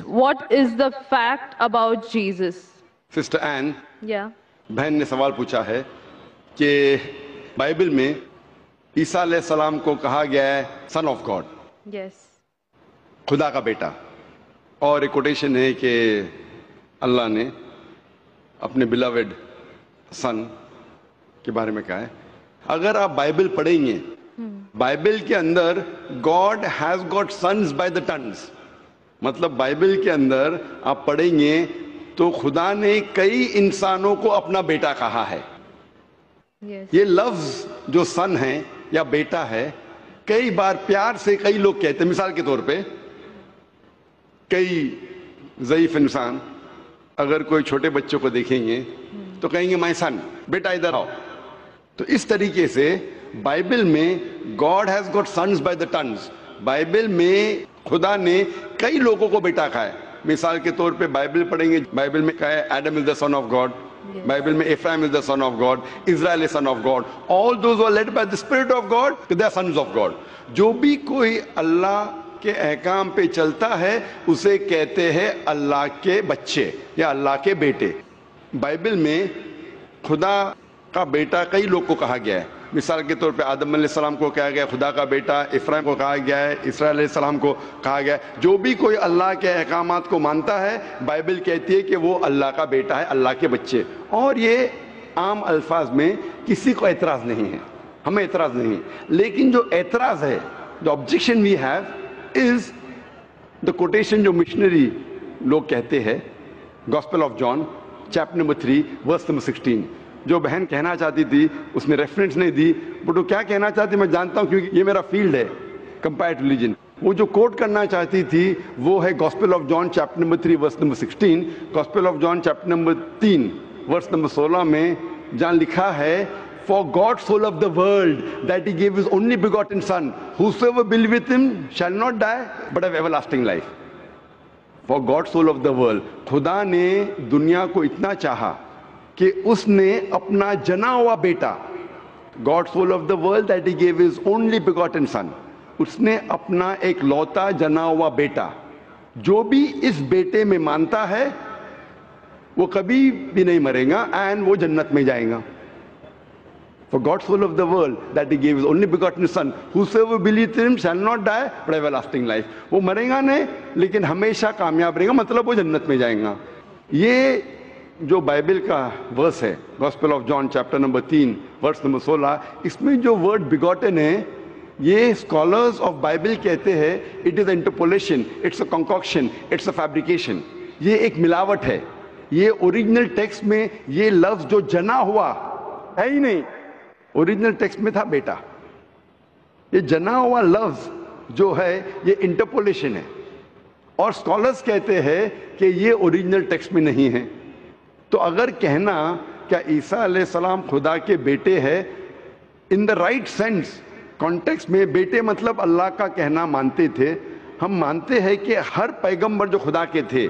what is the fact about Jesus? Sister این Yeah. بہن نے سوال پوچھا ہے کہ بائبل میں عیسیٰ علیہ السلام کو کہا گیا ہے سن آف گاڈ، Yes. خدا کا بیٹا، اور ایک کوٹیشن ہے کہ اللہ نے اپنے بلاوڈ سن کے بارے میں کہا ہے. اگر آپ بائبل پڑھیں گے، بائبل کے اندر God has got sons by the tons, مطلب بائبل کے اندر آپ پڑھیں گے تو خدا نے کئی انسانوں کو اپنا بیٹا کہا ہے. Yes. یہ لفظ جو سن ہے یا بیٹا ہے کئی بار پیار سے کئی لوگ کہتے ہیں. مثال کے طور پہ کئی ضعیف انسان اگر کوئی چھوٹے بچوں کو دیکھیں گے تو کہیں گے مائی سن، بیٹا ادھر آؤ. تو اس طریقے سے بائبل میں God has got sons by the tons, Bible میں خدا نے کئی لوگوں کو بیٹا کہا ہے. مثال کے طور پہ بائبل پڑھیں گے، بائبل میں کہا ہے Adam is the son of God, Bible میں Ephraim is the son of God, Israel is son of God, all those are led by the spirit of God, they are sons of God. جو بھی کوئی اللہ کے احکام پہ چلتا ہے اسے کہتے ہیں اللہ کے بچے یا اللہ کے بیٹے. بائبل میں خدا کا بیٹا کئی لوگ کو کہا گیا ہے. مثال کے طور پہ آدم علیہ السلام کو کہا گیا خدا کا بیٹا، افرایم کو کہا گیا ہے، اسرائیل علیہ السلام کو کہا گیا ہے. جو بھی کوئی اللہ کے احکامات کو مانتا ہے بائبل کہتی ہے کہ وہ اللہ کا بیٹا ہے، اللہ کے بچے. اور یہ عام الفاظ میں کسی کو اعتراض نہیں ہے، ہمیں اعتراض نہیں ہے. لیکن جو اعتراض ہے، the objection we have is the quotation جو مشنری لوگ کہتے ہیں، gospel of John chapter number 3 verse number 16. جو بہن کہنا چاہتی تھی اس نے ریفرنس نہیں دی، بٹ وہ کیا کہنا چاہتی میں جانتا ہوں کیونکہ یہ میرا فیلڈ ہے، کمپیئرڈ ریلیجن. وہ جو کوٹ کرنا چاہتی تھی وہ ہے gospel of John chapter number 3 verse number 16. Gospel of John chapter number 3 verse number 16 میں جہاں لکھا ہے For God so loved the world that he gave his only begotten son, whosoever believeth with him shall not die but have everlasting life. For God so loved the world. خدا نے دنیا کو اتنا چاہا کہ اس نے اپنا جنا ہوا بیٹا، God so loved the world that he gave his only begotten son. اس نے اپنا ایک لوتا جنا ہوا بیٹا، جو بھی اس بیٹے میں مانتا ہے وہ کبھی بھی نہیں مرے گا اینڈ وہ جنت میں جائے گا. For God so loved the world that he gave his only begotten son, whosoever believeth in him shall not die but have everlasting life. وہ مرے گا نہیں لیکن ہمیشہ کامیاب رہے گا، مطلب وہ جنت میں جائیں گا. یہ جو بائبل کا ورس ہے gospel of John chapter number 3 verse number 16، اس میں جو ورڈ بیگوٹن ہے یہ اسکالرز آف بائبل کہتے ہیں it is interpolation, it's a concoction, it's a fabrication. یہ ایک ملاوٹ ہے. یہ اوریجنل ٹیکسٹ میں یہ لفظ جو جنا ہوا ہے ہی نہیں، اوریجنل ٹیکسٹ میں تھا بیٹا. یہ جنا ہوا لفظ جو ہے یہ انٹرپولیشن ہے، اور اسکالرز کہتے ہیں کہ یہ اوریجنل ٹیکسٹ میں نہیں ہے. تو اگر کہنا کیا عیسیٰ علیہ السلام خدا کے بیٹے ہیں ان دا رائٹ سینس کانٹیکسٹ میں، بیٹے مطلب اللہ کا کہنا مانتے تھے. ہم مانتے ہیں کہ ہر پیغمبر جو خدا کے تھے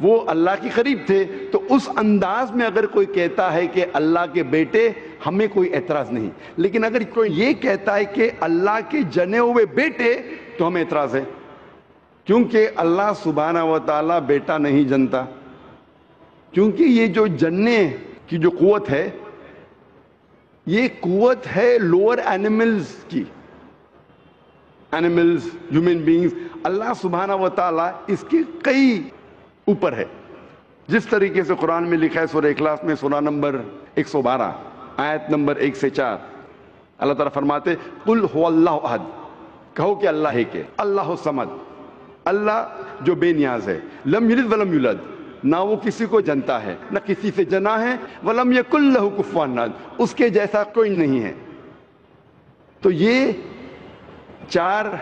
وہ اللہ کے قریب تھے. تو اس انداز میں اگر کوئی کہتا ہے کہ اللہ کے بیٹے، ہمیں کوئی اعتراض نہیں. لیکن اگر کوئی یہ کہتا ہے کہ اللہ کے جنے ہوئے بیٹے تو ہمیں اعتراض ہے، کیونکہ اللہ سبحانہ و تعالیٰ بیٹا نہیں جنتا. کیونکہ یہ جو جننے کی جو قوت ہے یہ قوت ہے لوور اینیملز کی، اینیملز، ہیومن بینگز. اللہ سبحانہ و تعالیٰ اس کے کئی اوپر ہے. جس طریقے سے قرآن میں لکھا ہے سورہ اخلاص میں سورہ نمبر 112 آیت نمبر 1 سے 4، اللہ تعالیٰ فرماتے قل هو اللہ احد، کہو کہ اللہ ہے کہ اللہ الصمد، اللہ جو بے نیاز ہے، لم یلد ولم یولد، نہ وہ کسی کو جنتا ہے نہ کسی سے جنا ہے، ولم یکن لہ کفوا احد، اس کے جیسا کوئی نہیں ہے. تو یہ 4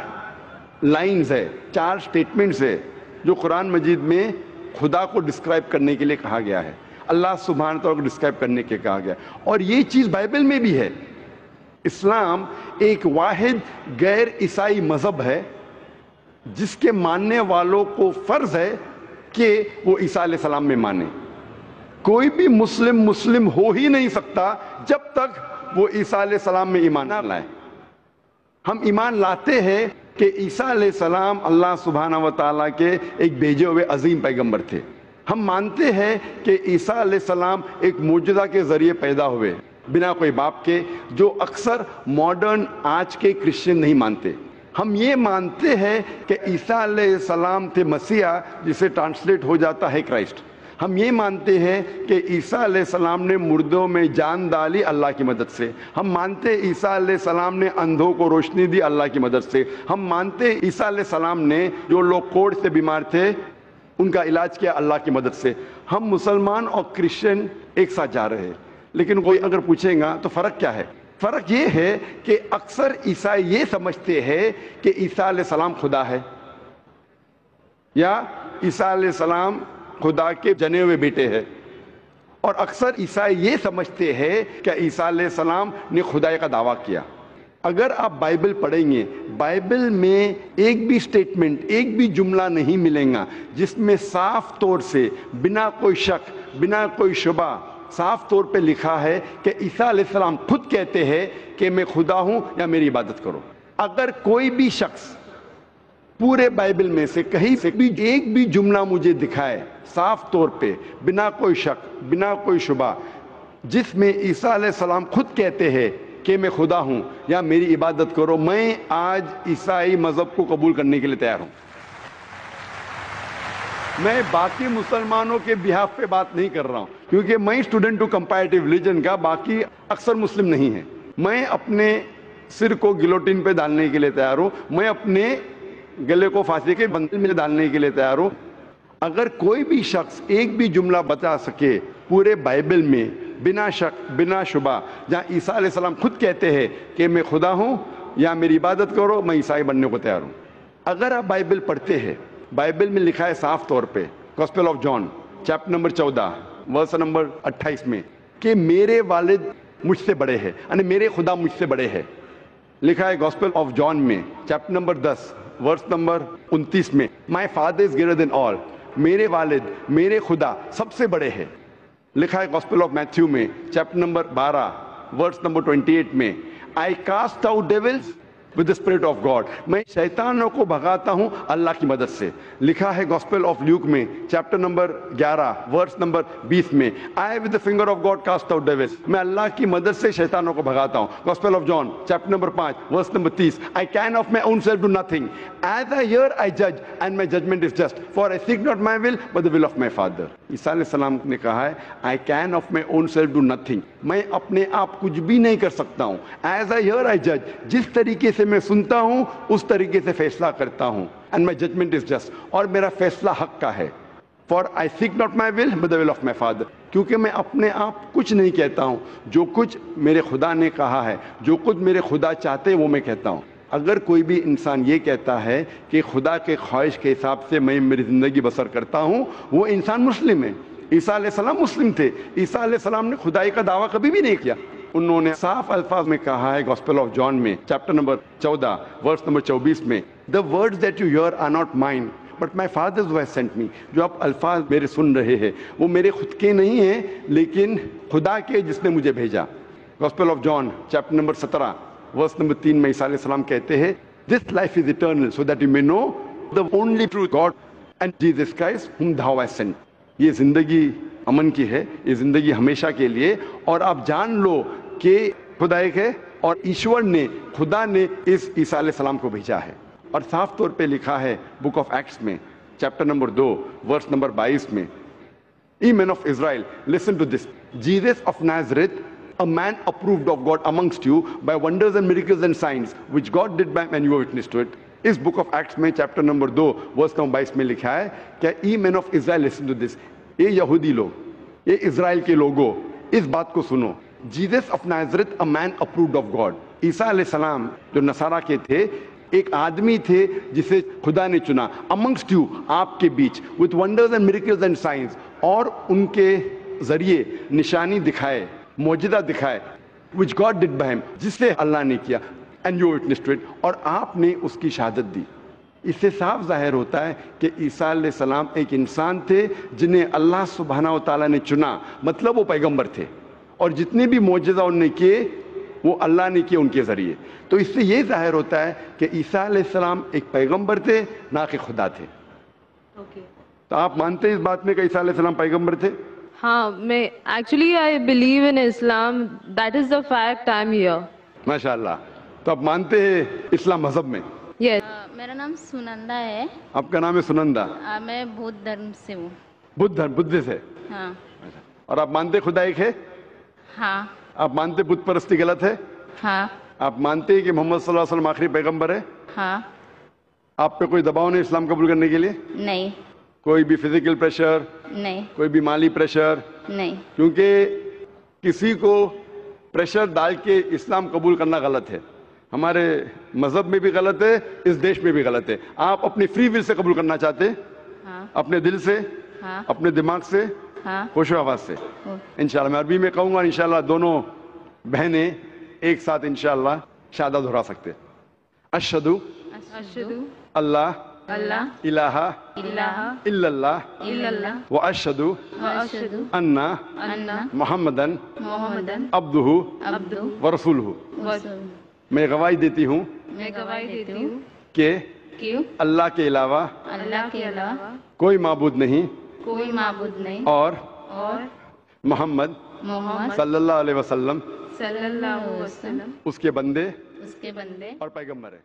لائنز ہے، 4 سٹیٹمنٹس ہے جو قرآن مجید میں خدا کو ڈسکرائب کرنے کے لیے کہا گیا ہے، اللہ سبحانہ تعالیٰ کو ڈسکرائب کرنے کے کہا گیا. اور یہ چیز بائبل میں بھی ہے. اسلام ایک واحد غیر عیسائی مذہب ہے جس کے ماننے والوں کو فرض ہے کہ وہ عیسیٰ علیہ السلام میں مانے. کوئی بھی مسلم ہو ہی نہیں سکتا جب تک وہ عیسیٰ علیہ السلام میں ایمان نہ لائے. ہم ایمان لاتے ہیں کہ عیسیٰ علیہ السلام اللہ سبحانہ و تعالیٰ کے ایک بھیجے ہوئے عظیم پیغمبر تھے. ہم مانتے ہیں کہ عیسیٰ علیہ السلام ایک معجزہ کے ذریعے پیدا ہوئے بنا کوئی باپ کے، جو اکثر ماڈرن آج کے کرسچن نہیں مانتے. ہم یہ مانتے ہیں کہ عیسیٰ علیہ السلام تھے مسیح، جسے ٹرانسلیٹ ہو جاتا ہے کرائسٹ. ہم یہ مانتے ہیں کہ عیسیٰ علیہ السلام نے مردوں میں جان ڈالی اللہ کی مدد سے. ہم مانتے ہیں عیسیٰ علیہ السلام نے اندھوں کو روشنی دی اللہ کی مدد سے. ہم مانتے ہیں عیسیٰ علیہ السلام نے جو لوگ کوڑھ سے بیمار تھے ان کا علاج کیا اللہ کی مدد سے. ہم مسلمان اور کرسچن ایک ساتھ جا رہے ہیں. لیکن کوئی اگر پوچھیں گا تو فرق کیا ہے؟ فرق یہ ہے کہ اکثر عیسائی یہ سمجھتے ہیں کہ عیسیٰ علیہ السلام خدا ہے، یا عیسیٰ علیہ السلام خدا کے جنے ہوئے بیٹے ہیں. اور اکثر عیسائی یہ سمجھتے ہیں کہ عیسیٰ علیہ السلام نے خدائی کا دعویٰ کیا. اگر آپ بائبل پڑھیں گے، بائبل میں ایک بھی سٹیٹمنٹ، ایک بھی جملہ نہیں ملے گا جس میں صاف طور سے بنا کوئی شک، بنا کوئی شبہ صاف طور پہ لکھا ہے کہ عیسیٰ علیہ السلام خود کہتے ہیں کہ میں خدا ہوں یا میری عبادت کرو. اگر کوئی بھی شخص پورے بائبل میں سے کہیں سے بھی ایک بھی جملہ مجھے دکھائے صاف طور پہ بنا کوئی شک، بنا کوئی شبہ، جس میں عیسیٰ علیہ السلام خود کہتے ہیں کہ میں خدا ہوں یا میری عبادت کرو، میں آج عیسائی مذہب کو قبول کرنے کے لیے تیار ہوں. میں باقی مسلمانوں کے بہاف پہ بات نہیں کر رہا ہوں، کیونکہ میں اسٹوڈنٹ ہوں کمپیریٹیو ریلیجن کا، باقی اکثر مسلم نہیں ہیں. میں اپنے سر کو گلوٹین پہ ڈالنے کے لیے تیار ہوں، میں اپنے گلے کو پھانسی کے بندل میں ڈالنے کے لیے تیار ہوں. اگر کوئی بھی شخص ایک بھی جملہ بتا سکے پورے بائبل میں بنا شک، بنا شبہ، جہاں عیسیٰ علیہ السلام خود کہتے ہیں کہ میں خدا ہوں یا میری عبادت کرو، میں عیسائی بننے کو تیار ہوں. اگر آپ بائبل پڑھتے ہیں، بائبل میں لکھا ہے صاف طور پہ، gospel of John chapter number 14 verse number 28 میں، کہ میرے والد مجھ سے بڑے ہیں، یعنی میرے خدا مجھ سے بڑے ہیں. لکھا ہے گاسپل آف جان میں چیپٹر نمبر 10 ورس نمبر 29 میں، my father is greater than آل، میرے والد، میرے خدا سب سے بڑے ہیں. لکھا ہے گاسپل آف میتھیو میں چیپٹر نمبر 12 ورس نمبر 28 میں، I cast out devils with the spirit of God، میں شیطانوں کو بھگاتا ہوں اللہ کی مدد سے. لکھا ہے گاسپل آف لیوک میں چیپٹر نمبر 11 ورس نمبر 20 میں، I with the finger of God cast out devils، میں اللہ کی مدد سے شیطانوں کو بھگاتا ہوں. Gospel of John chapter number 5 verse number 30، I can of my own self do nothing، as I hear I judge and my judgment is just، for I seek not my will but the will of my Father. عیسیٰ علیہ السلام نے کہا ہے I can of my own self do nothing، میں اپنے آپ کچھ بھی نہیں کر سکتا ہوں. As I hear I judge، جس طریقے سے میں سنتا ہوں اس طریقے سے فیصلہ کرتا ہوں. And my judgment is just، اور میرا فیصلہ حق کا ہے. For I seek not my will but the will of my Father، کیونکہ میں اپنے آپ کچھ نہیں کہتا ہوں، جو کچھ میرے خدا نے کہا ہے، جو کچھ میرے خدا چاہتے ہیں وہ میں کہتا ہوں. اگر کوئی بھی انسان یہ کہتا ہے کہ خدا کے خواہش کے حساب سے میں میری زندگی بسر کرتا ہوں، وہ انسان مسلم ہے. عیسیٰ علیہ السلام مسلم تھے. عیسیٰ علیہ السلام نے خدائی کا دعویٰ کبھی بھی نہیں کیا. انہوں نے صاف الفاظ میں کہا ہے گاسپل آف جان میں چیپٹر نمبر 14 ورس نمبر 24 میں، the words that you hear are not mine but my father's who has sent me، جو آپ الفاظ میرے سن رہے ہیں وہ میرے خود کے نہیں ہیں لیکن خدا کے جس نے مجھے بھیجا. Gospel of John chapter number 17 verse number 3 میں عیسیٰ علیہ السلام کہتے ہیں this life is eternal so that you may know the only true God and Jesus Christ whom thou hast sent. یہ زندگی امن کی ہے، یہ زندگی ہمیشہ کے لیے، اور آپ جان لو کہ خدا ایک ہے اور ایشور نے، خدا نے اس عیسیٰ علیہ السلام کو بھیجا ہے. اور صاف طور پہ لکھا ہے بک آف ایکٹس میں چیپٹر نمبر 2 ورس نمبر 22 میں، Ye men of Israel, listen to this. Jesus of Nazareth, a man approved of God amongst you by wonders and miracles and signs which God did by and you were witness to it. اس book of Acts میں chapter number 2 verse number 22 میں لکھا ہے کہ ای مین of Israel listen to this, اے یہودی لوگ، اے اسرائیل کے لوگوں، اس بات کو سنو. Jesus of Nazareth a man approved of God, عیسیٰ علیہ السلام جو نصارہ کے تھے ایک آدمی تھے جسے خدا نے چنا، amongst you، آپ کے بیچ، with wonders and miracles and signs، اور ان کے ذریعے نشانی دکھائے، معجزہ دکھائے، which God did by him، جس سے اللہ نے کیا، and you witnessed to it، اور آپ نے اس کی شہادت دی. اس سے صاف ظاہر ہوتا ہے کہ عیسیٰ علیہ السلام ایک انسان تھے جنہیں اللہ سبحانہ و تعالیٰ نے چنا، مطلب وہ پیغمبر تھے، اور جتنے بھی معجزہ انہوں نے کیے وہ اللہ نے کیے ان کے ذریعے. تو اس سے یہ ظاہر ہوتا ہے کہ عیسیٰ علیہ السلام ایک پیغمبر تھے نہ کہ خدا تھے. تو آپ مانتے ہیں اس بات میں کہ عیسیٰ علیہ السلام پیغمبر تھے؟ ہاں میں actually I believe in Islam. That is the fact I am here. ماشاء اللہ. تو آپ مانتے ہیں اسلام مذہب میں؟ یس. میرا نام سنندا ہے. آپ کا نام ہے سنندا. میں بدھ دھرم سے ہوں. بدھ سے. ہاں. اور آپ مانتے خدا ایک ہے؟ ہاں. آپ مانتے بت پرستی غلط ہے؟ ہاں. آپ مانتے ہیں کہ محمد صلی اللہ علیہ وسلم آخری پیغمبر ہے؟ ہاں. آپ پہ کوئی دباؤ نہیں اسلام قبول کرنے کے لیے؟ نہیں. کوئی بھی فزیکل پریشر، نہیں. کوئی بھی مالی پریشر؟ نہیں. کیونکہ کسی کو پریشر ڈال کے اسلام قبول کرنا غلط ہے. ہمارے مذہب میں بھی غلط ہے، اس دیش میں بھی غلط ہے. آپ اپنی فری ول سے قبول کرنا چاہتے ہیں؟ ہاں. اپنے دل سے، ہاں. اپنے دماغ سے، ہاں. ہوش و آواز سے. انشاءاللہ میں عربی میں کہوں گا، انشاءاللہ دونوں بہنیں ایک ساتھ انشاءاللہ شہادت دہرا سکتے. اشہدو اشہدو اللہ اللہ الہ الہ الا اللہ الا اللہ واشہدو واشہدو ان ان محمدن محمدن عبدہ عبدہ ورسولہ. رسول. میں گواہی دیتی ہوں میں گواہی دیتی ہوں کہ کہ اللہ کے علاوہ اللہ کے علاوہ کوئی معبود نہیں کوئی معبود نہیں اور اور محمد محمد صلی اللہ علیہ وسلم صلی اللہ علیہ وسلم اس کے بندے اس کے بندے اور پیغمبر ہے.